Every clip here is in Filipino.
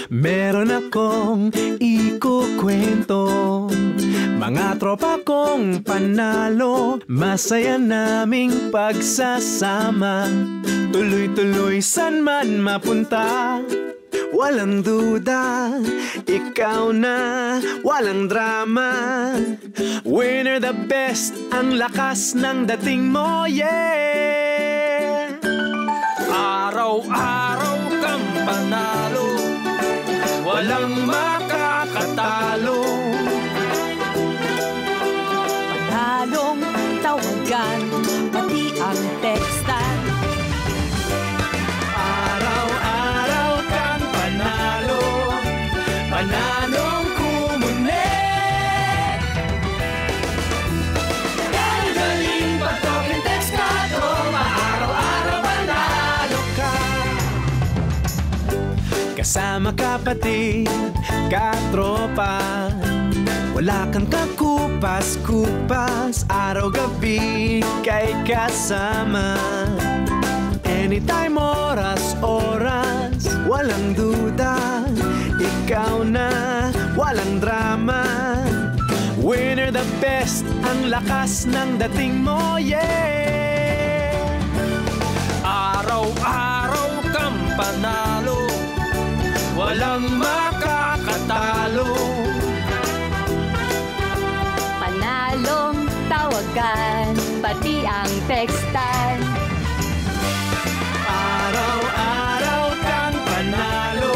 Meron akong ikukwento, mga tropa kong panalo, masaya naming pagsasama, tuloy-tuloy san man mapunta. Walang duda, ikaw na, walang drama. Winner the best, ang lakas ng dating mo, yeah! Araw-araw kang panalo, walang makakatalo. Panalong tawagan, pati ang tekstan. Araw-araw kang panalo, panalong kumunik. Galing pag talking text ka, tropa, araw-araw panalo ka. Kasama kapatid, katropa, wala kang kakupas-kupas, araw-gabi kay kasama. Anytime, oras-oras, walang duda, ikaw na, walang drama. Winner the best, ang lakas ng dating mo, yeah! Araw-araw kang panalo, walang makakatalo. Panalong tawagan, pati ang tekstan. Araw-araw kang panalo,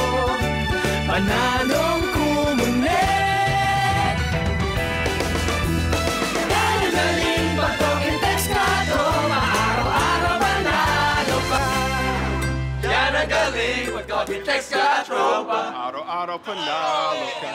panalong kumunik. Galing pag talking text ka, tropa, araw-araw panalo ka. Yan ang galing pag talking text ka, tropa, Araw-araw panalo ka.